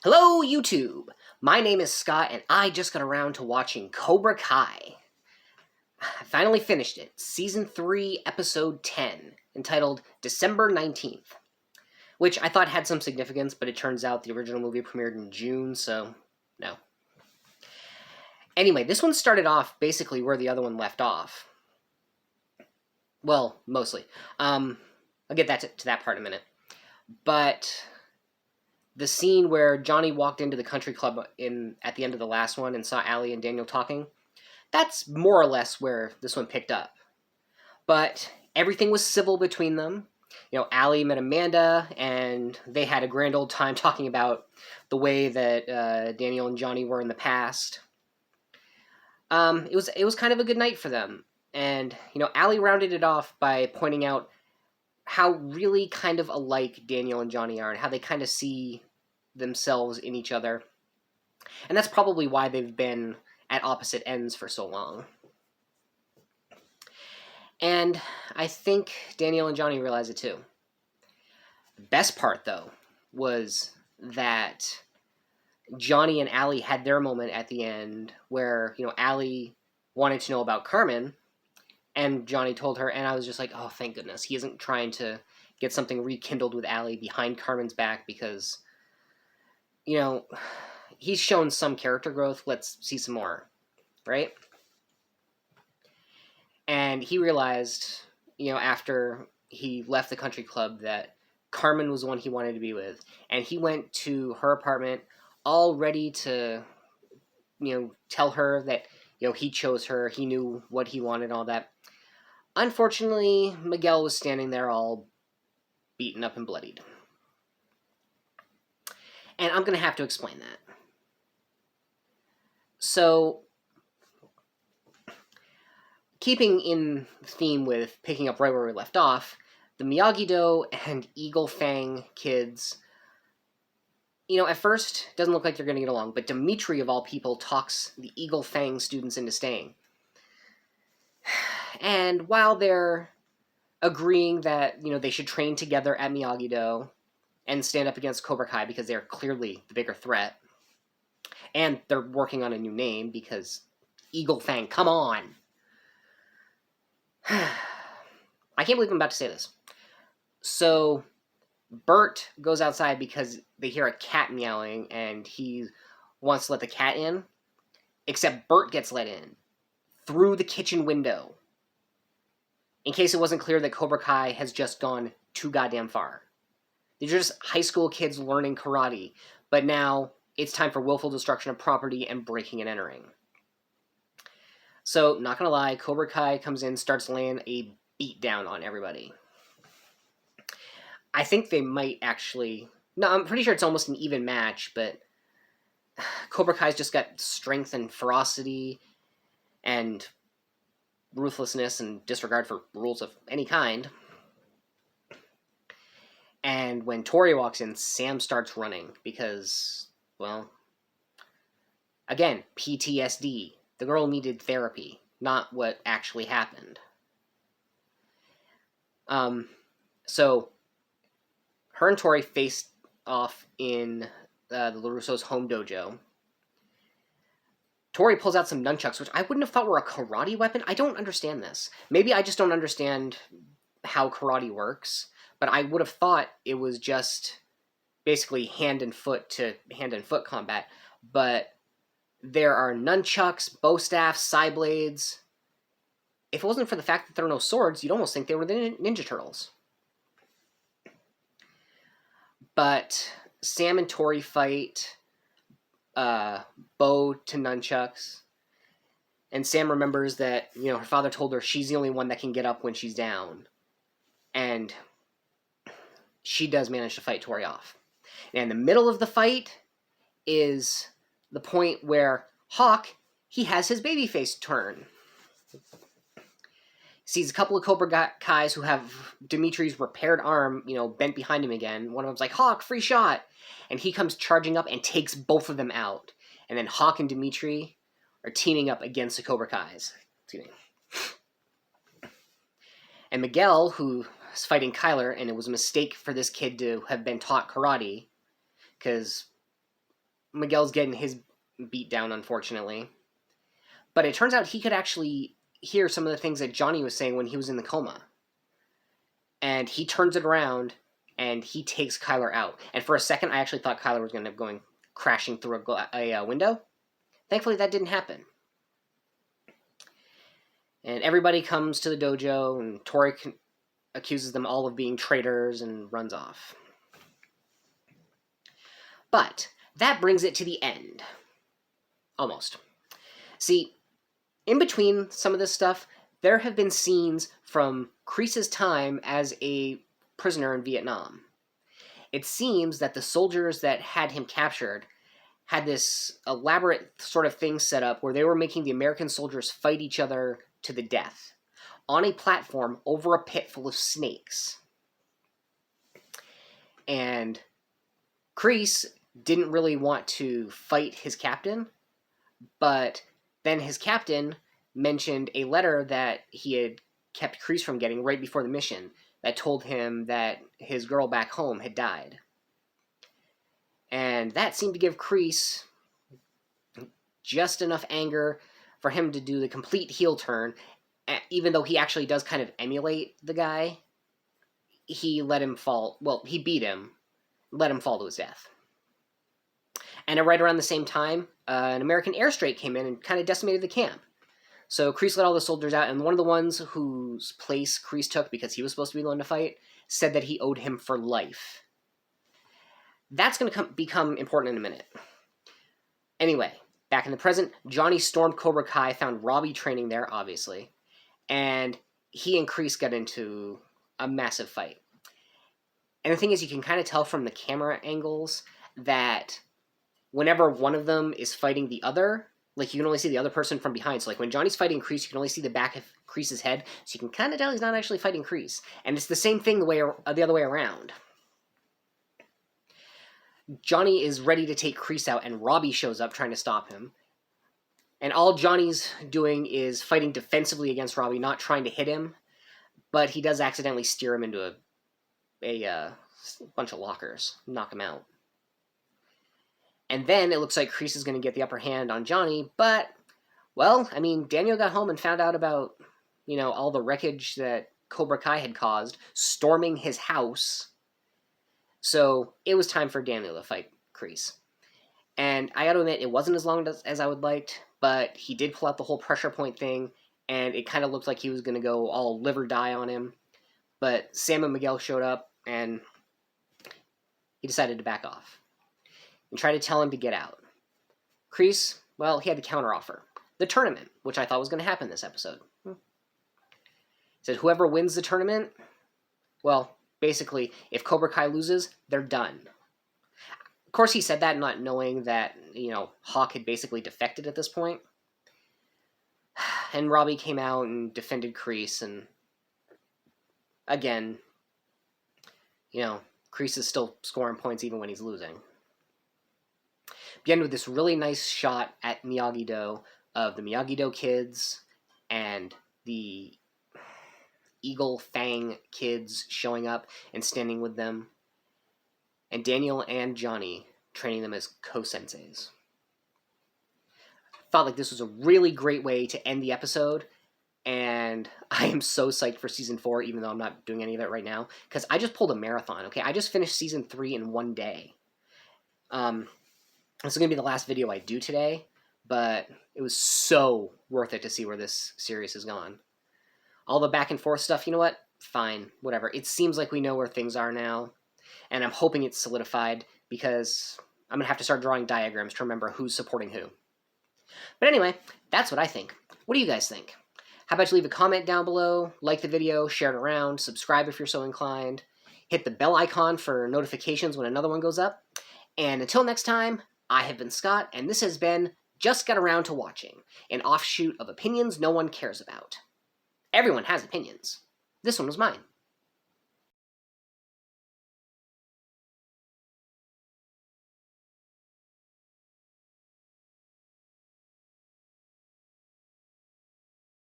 Hello, YouTube! My name is Scott, and I just got around to watching Cobra Kai. I finally finished it, Season 3, Episode 10, entitled December 19th, which I thought had some significance, but it turns out the original movie premiered in June, so no. Anyway, this one started off basically where the other one left off. Well, mostly. I'll get to that part in a minute. But the scene where Johnny walked into the country club at the end of the last one and saw Allie and Daniel talking, that's more or less where this one picked up. But everything was civil between them. You know, Allie met Amanda, and they had a grand old time talking about the way that Daniel and Johnny were in the past. It was kind of a good night for them. And, you know, Allie rounded it off by pointing out how really kind of alike Daniel and Johnny are and how they kind of see themselves in each other. And that's probably why they've been at opposite ends for so long. And I think Daniel and Johnny realize it too. The best part, though, was that Johnny and Allie had their moment at the end where, you know, Allie wanted to know about Carmen, and Johnny told her, and I was just like, oh, thank goodness. He isn't trying to get something rekindled with Allie behind Carmen's back because, you know, he's shown some character growth. Let's see some more, right? And he realized, you know, after he left the country club that Carmen was the one he wanted to be with. And he went to her apartment all ready to, you know, tell her that, you know, he chose her. He knew what he wanted and all that. Unfortunately, Miguel was standing there all beaten up and bloodied. And I'm going to have to explain that. So, keeping in theme with picking up right where we left off, the Miyagi-Do and Eagle Fang kids, you know, at first, it doesn't look like they're going to get along, but Dimitri, of all people, talks the Eagle Fang students into staying. And while they're agreeing that, you know, they should train together at Miyagi-Do and stand up against Cobra Kai because they're clearly the bigger threat, and they're working on a new name because Eagle Fang, come on! I can't believe I'm about to say this. So, Bert goes outside because they hear a cat meowing, and he wants to let the cat in, except Bert gets let in through the kitchen window. In case it wasn't clear that Cobra Kai has just gone too goddamn far. They're just high school kids learning karate, but now it's time for willful destruction of property and breaking and entering. So, not gonna lie, Cobra Kai comes in, starts laying a beat down on everybody. I think they might actually... No, I'm pretty sure it's almost an even match, but Cobra Kai's just got strength and ferocity and ruthlessness and disregard for rules of any kind. And when Tori walks in, Sam starts running because, well, again, PTSD. The girl needed therapy, not what actually happened. So, her and Tori faced off in the LaRusso's home dojo. Tori pulls out some nunchucks, which I wouldn't have thought were a karate weapon. I don't understand this. Maybe I just don't understand how karate works, but I would have thought it was just basically hand and foot combat. But there are nunchucks, bow staffs, side blades. If it wasn't for the fact that there are no swords, you'd almost think they were the Ninja Turtles. But Sam and Tori fight, bow to nunchucks, and Sam remembers that, you know, her father told her she's the only one that can get up when she's down, and she does manage to fight Tori off. And in the middle of the fight is the point where Hawk, he has his babyface turn. Sees a couple of Cobra Kais who have Dimitri's repaired arm, you know, bent behind him again. One of them's like, Hawk, free shot! And he comes charging up and takes both of them out. And then Hawk and Dimitri are teaming up against the Cobra Kais. Excuse me. And Miguel, who is fighting Kyler, and it was a mistake for this kid to have been taught karate, because Miguel's getting his beat down, unfortunately. But it turns out he could actually hear some of the things that Johnny was saying when he was in the coma. And he turns it around, and he takes Kyler out. And for a second, I actually thought Kyler was going to end up going crashing through a window. Thankfully, that didn't happen. And everybody comes to the dojo, and Tori accuses them all of being traitors and runs off. But that brings it to the end. Almost. See, in between some of this stuff, there have been scenes from Kreese's time as a prisoner in Vietnam. It seems that the soldiers that had him captured had this elaborate sort of thing set up where they were making the American soldiers fight each other to the death on a platform over a pit full of snakes. And Kreese didn't really want to fight his captain, but then his captain mentioned a letter that he had kept Kreese from getting right before the mission that told him that his girl back home had died. And that seemed to give Kreese just enough anger for him to do the complete heel turn. Even though he actually does kind of emulate the guy, he let him fall. Well, he beat him, let him fall to his death. And right around the same time, an American airstrike came in and kind of decimated the camp. So Kreese let all the soldiers out, and one of the ones whose place Kreese took, because he was supposed to be the one to fight, said that he owed him for life. That's going to become important in a minute. Anyway, back in the present, Johnny stormed Cobra Kai, found Robbie training there, obviously, and he and Kreese got into a massive fight. And the thing is, you can kind of tell from the camera angles that whenever one of them is fighting the other, like, you can only see the other person from behind. So, like, when Johnny's fighting Kreese, you can only see the back of Kreese's head. So you can kind of tell he's not actually fighting Kreese. And it's the same thing the other way around. Johnny is ready to take Kreese out, and Robbie shows up trying to stop him. And all Johnny's doing is fighting defensively against Robbie, not trying to hit him. But he does accidentally steer him into a bunch of lockers, knock him out. And then it looks like Kreese is going to get the upper hand on Johnny, but, well, I mean, Daniel got home and found out about, all the wreckage that Cobra Kai had caused, storming his house. So it was time for Daniel to fight Kreese. And I gotta admit, it wasn't as long as I would liked, but he did pull out the whole pressure point thing, and it kind of looked like he was going to go all live or die on him. But Sam and Miguel showed up, and he decided to back off and try to tell him to get out. Kreese, well, he had the counteroffer. The tournament, which I thought was going to happen this episode. He said whoever wins the tournament, well, basically, if Cobra Kai loses, they're done. Of course, he said that not knowing that, Hawk had basically defected at this point. And Robbie came out and defended Kreese, and again, Kreese is still scoring points even when he's losing. Began with this really nice shot at Miyagi-Do of the Miyagi-Do kids and the Eagle Fang kids showing up and standing with them, and Daniel and Johnny training them as ko-senseis. Felt like this was a really great way to end the episode, and I am so psyched for Season 4, even though I'm not doing any of it right now, because I just pulled a marathon, okay? I just finished Season 3 in one day. This is going to be the last video I do today, but it was so worth it to see where this series has gone. All the back and forth stuff, you know what? Fine, whatever. It seems like we know where things are now, and I'm hoping it's solidified, because I'm going to have to start drawing diagrams to remember who's supporting who. But anyway, that's what I think. What do you guys think? How about you leave a comment down below, like the video, share it around, subscribe if you're so inclined, hit the bell icon for notifications when another one goes up, and until next time, I have been Scott, and this has been Just Got Around to Watching, an offshoot of opinions no one cares about. Everyone has opinions. This one was mine.